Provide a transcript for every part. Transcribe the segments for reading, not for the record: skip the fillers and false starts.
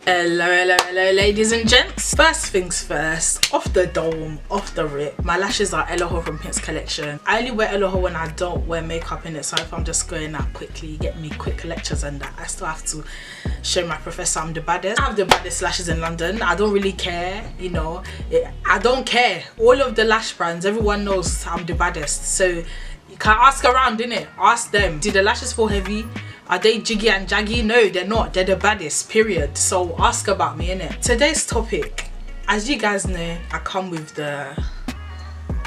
Hello, ladies and gents. First things first, off the dome, off the rip. My lashes are Eloho from Pins Collection. I only wear Eloho when I don't wear makeup in it, so if I'm just going out quickly, get me quick lectures and that, I still have to show my professor I'm the baddest. I have the baddest lashes in London. I don't really care, you know. I don't care. All of the lash brands, everyone knows I'm the baddest. So you can ask around, innit? Ask them. Do the lashes feel heavy? Are they jiggy and jaggy? No, they're not. They're the baddest, period. So ask about me, innit? Today's topic, as you guys know, I come with the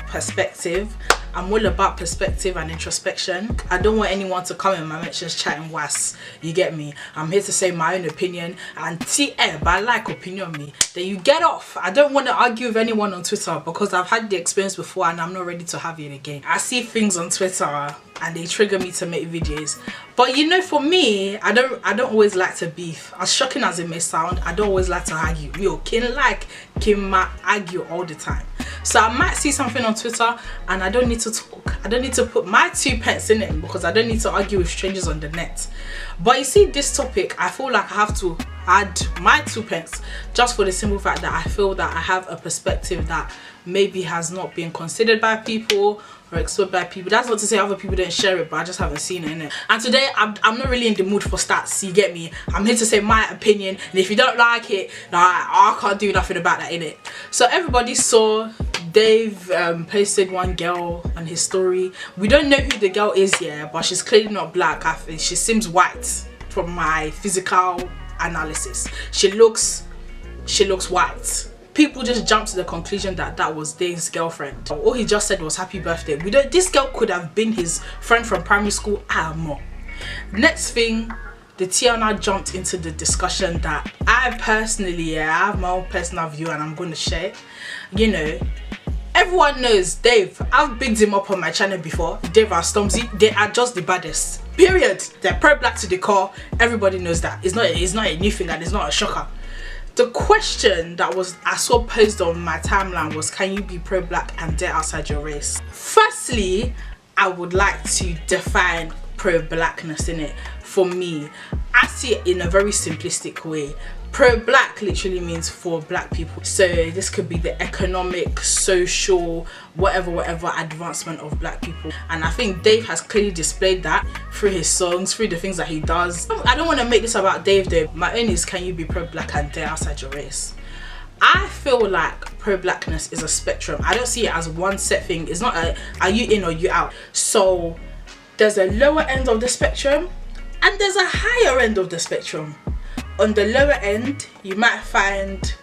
perspective. I'm all about perspective and introspection. I don't want anyone to come in my mentions chatting was. You get me? I'm here to say my own opinion, and but I like opinion me. Then you get off. I don't want to argue with anyone on Twitter because I've had the experience before and I'm not ready to have it again. I see things on Twitter and they trigger me to make videos. But you know, for me, I don't always like to beef. As shocking as it may sound, I don't always like to argue. Yo, can argue all the time. So I might see something on Twitter and I don't need to talk. I don't need to put my 2 pence in it because I don't need to argue with strangers on the net. But you see, this topic, I feel like I have to add my 2 pence just for the simple fact that I feel that I have a perspective that maybe has not been considered by people or explored by people. That's not to say other people didn't share it, but I just haven't seen it, innit? And today I'm not really in the mood for stats, you get me? I'm here to say my opinion, and if you don't like it, nah, I can't do nothing about that, innit? So everybody saw Dave posted one girl on his story. We don't know who the girl is yet, but she's clearly not black. She seems white from my physical analysis. She looks white. People just jumped to the conclusion that that was Dave's girlfriend. All he just said was happy birthday. This girl could have been his friend from primary school. More. Next thing, the Tiana jumped into the discussion that I personally, I have my own personal view and I'm going to share. You know, everyone knows Dave. I've bigged him up on my channel before. Dave and Stormzy, they are just the baddest. Period. They're pro-black to the core. Everybody knows that. It's not a new thing and it's not a shocker. The question that I saw posed on my timeline was, can you be pro-black and date outside your race? Firstly, I would like to define pro-blackness in it. For me, I see it in a very simplistic way. Pro-black literally means for black people. So this could be the economic, social, whatever advancement of black people. And I think Dave has clearly displayed that through his songs, through the things that he does. I don't want to make this about Dave though. My own is, can you be pro-black and date outside your race? I feel like pro-blackness is a spectrum. I don't see it as one set thing. It's not are you in or you out? So there's a lower end of the spectrum and there's a higher end of the spectrum. On the lower end, you might find,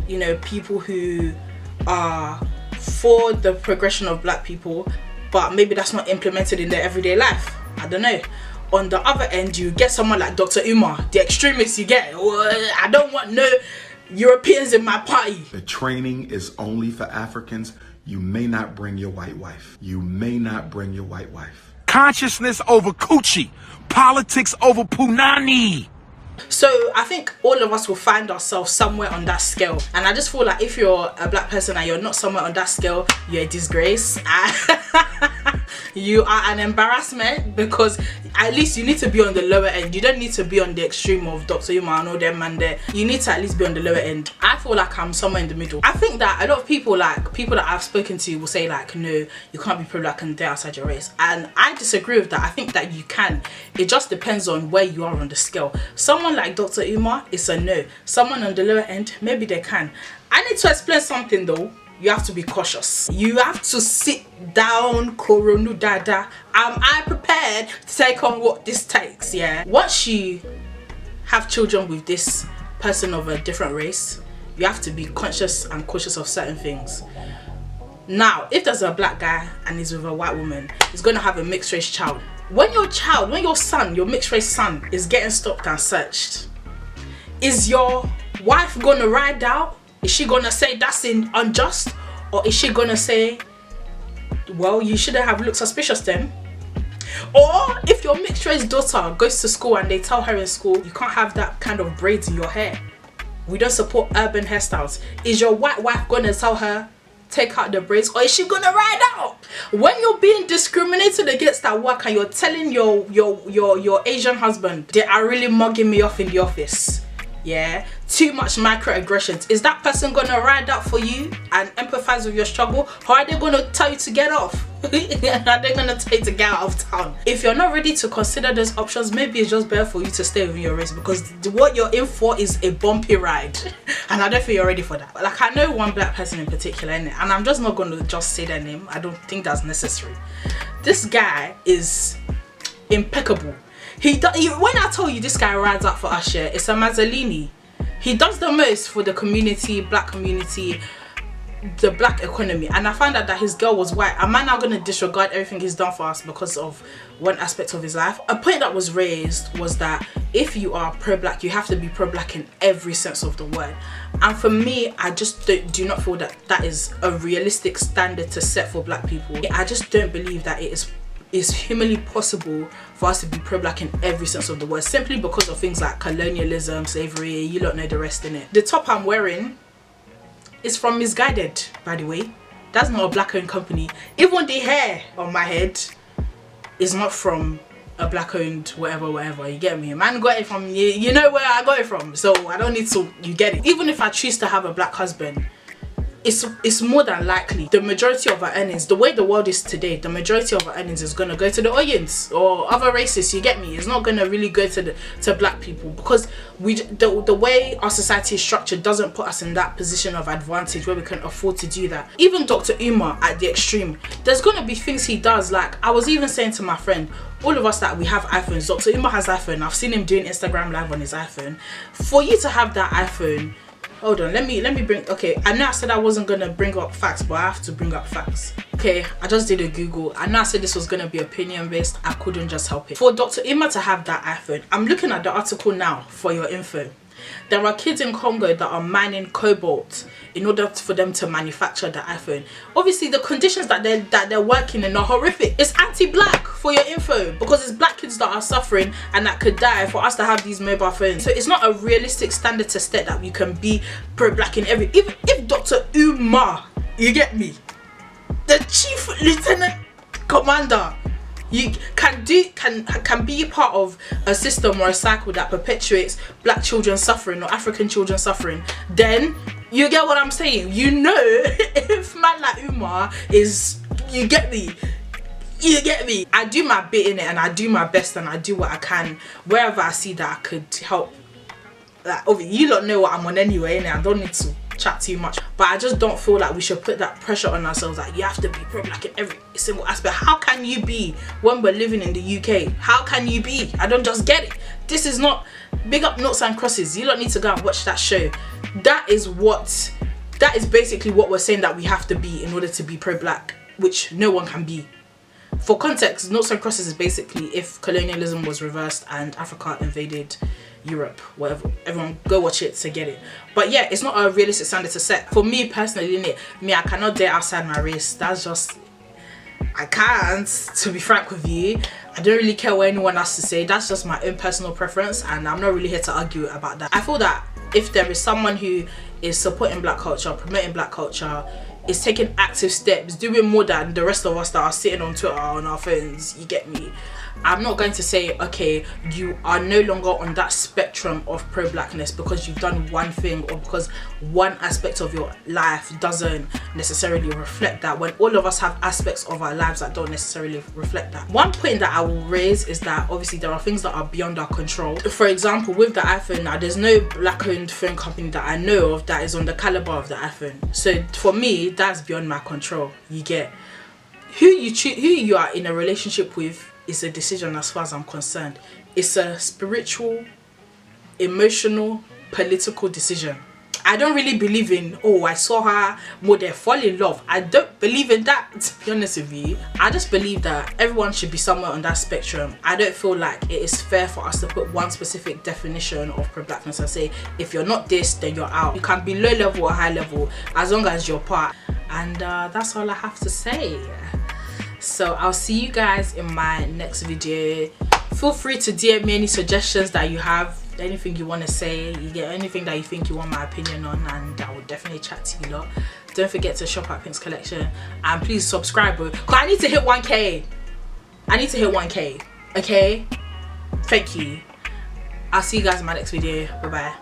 you know, people who are for the progression of black people, but maybe that's not implemented in their everyday life. I don't know. On the other end, you get someone like Dr. Umar, the extremists you get. I don't want no Europeans in my party. The training is only for Africans. You may not bring your white wife. You may not bring your white wife. Consciousness over coochie. Politics over punani. So I think all of us will find ourselves somewhere on that scale, and I just feel like if you're a black person and you're not somewhere on that scale, you're a disgrace. You are an embarrassment, because at least you need to be on the lower end. You don't need to be on the extreme of Dr. Umar and all them man there. You need to at least be on the lower end. I feel like I'm somewhere in the middle. I think that a lot of people, like people that I've spoken to, will say like, no, you can't be pro-black and date outside your race, and I disagree with that. I think that you can. It just depends on where you are on the scale. Someone like Dr. Umar, it's a no. Someone on the lower end, maybe they can. I need to explain something though. You have to be cautious. You have to sit down, koronu dada. Am I prepared to take on what this takes? Yeah. Once you have children with this person of a different race, you have to be conscious and cautious of certain things. Now, if there's a black guy and he's with a white woman, he's gonna have a mixed race child. When your son, your mixed race son, is getting stopped and searched, is your wife gonna ride out? Is she gonna say that's unjust? Or is she gonna say, well, you shouldn't have looked suspicious then? Or if your mixed race daughter goes to school and they tell her in school, you can't have that kind of braids in your hair, we don't support urban hairstyles, is your white wife gonna tell her, take out the braids? Or is she gonna ride out? When you're being discriminated against at work and you're telling your Asian husband, they are really mugging me off in the office, yeah, too much microaggressions, is that person gonna ride out for you and empathize with your struggle, or are they gonna tell you to get off? Are they gonna tell you to get out of town? If you're not ready to consider those options, maybe it's just better for you to stay within your race, because what you're in for is a bumpy ride and I don't think you're ready for that. Like, I know one black person in particular, and I'm just not gonna just say their name, I don't think that's necessary. This guy is impeccable. When I tell you this guy rides out for us, yeah, it's a Mazzolini. He does the most for the community, black community, the black economy, and I found out that his girl was white. Am I now going to disregard everything he's done for us because of one aspect of his life? A point that was raised was that if you are pro-black, you have to be pro-black in every sense of the word. And for me, I just do not feel that that is a realistic standard to set for black people. I just don't believe that it is humanly possible for us to be pro-black in every sense of the word, simply because of things like colonialism, slavery, you don't know the rest in it. The top I'm wearing is from Misguided, by the way. That's not a black owned company. Even the hair on my head is not from a black owned whatever, you get me? Man got it from, you know where I got it from, so I don't need to, you get it. Even if I choose to have a black husband, it's more than likely the majority of our earnings, the way the world is today, the majority of our earnings is going to go to the audience or other races, you get me? It's not going to really go to black people, because the way our society is structured doesn't put us in that position of advantage where we can afford to do that. Even Dr. Umar at the extreme, there's going to be things he does. Like, I was even saying to my friend, all of us that we have iPhones, Dr. Umar has iPhone, I've seen him doing Instagram live on his iPhone. For you to have that iPhone, hold on, let me bring, okay, I know I said I wasn't gonna bring up facts, but I have to bring up facts. Okay, I just did a Google. I know I said this was gonna be opinion based, I couldn't just help it. For Dr. Umar to have that iPhone, I'm looking at the article now for your info. There are kids in Congo that are mining cobalt in order for them to manufacture the iPhone. Obviously, the conditions that they're working in are horrific. It's anti-black, for your info, because it's black kids that are suffering and that could die for us to have these mobile phones. So it's not a realistic standard to set that you can be pro-black in every. Even if Dr. Umar, you get me, the chief lieutenant commander, you can be part of a system or a cycle that perpetuates black children suffering or African children suffering, then you get what I'm saying. You know, if man like Umar is, you get me, I do my bit in it, and I do my best, and I do what I can wherever I see that I could help. Like, you don't know what I'm on anyway, and I don't need to chat too much, but I just don't feel like we should put that pressure on ourselves, like you have to be pro-black in every single aspect. How can you be when we're living in the UK? How can you be? I don't just get it. This is not, big up Noughts and Crosses, you don't need to go and watch that show. That is basically what we're saying that we have to be in order to be pro-black, which no one can be. For context, Noughts and Crosses is basically if colonialism was reversed and Africa invaded Europe, whatever. Everyone go watch it to get it. But yeah, it's not a realistic standard to set. For me personally, I cannot date outside my race. That's just, I can't, to be frank with you. I don't really care what anyone has to say. That's just my own personal preference, and I'm not really here to argue about that. I feel that if there is someone who is supporting black culture, promoting black culture, is taking active steps, doing more than the rest of us that are sitting on Twitter on our phones, you get me, I'm not going to say, okay, you are no longer on that spectrum of pro-blackness because you've done one thing or because one aspect of your life doesn't necessarily reflect that, when all of us have aspects of our lives that don't necessarily reflect that. One point that I will raise is that obviously there are things that are beyond our control. For example, with the iPhone now, there's no black-owned phone company that I know of that is on the caliber of the iPhone. So for me, that's beyond my control. You get, who you are in a relationship with is a decision as far as I'm concerned. It's a spiritual, emotional, political decision. I don't really believe in, oh, I saw her, more they fall in love. I don't believe in that, to be honest with you. I just believe that everyone should be somewhere on that spectrum. I don't feel like it is fair for us to put one specific definition of pro-blackness and say, if you're not this, then you're out. You can be low level or high level as long as you're part. And that's all I have to say. So I'll see you guys in my next video. Feel free to DM me any suggestions that you have, anything you want to say, you get anything that you think you want my opinion on, and I will definitely chat to you lot. Don't forget to shop at Pink's Collection, and please subscribe, bro, because I need to hit 1k. I need to hit 1k, okay? Thank you. I'll see you guys in my next video. Bye bye.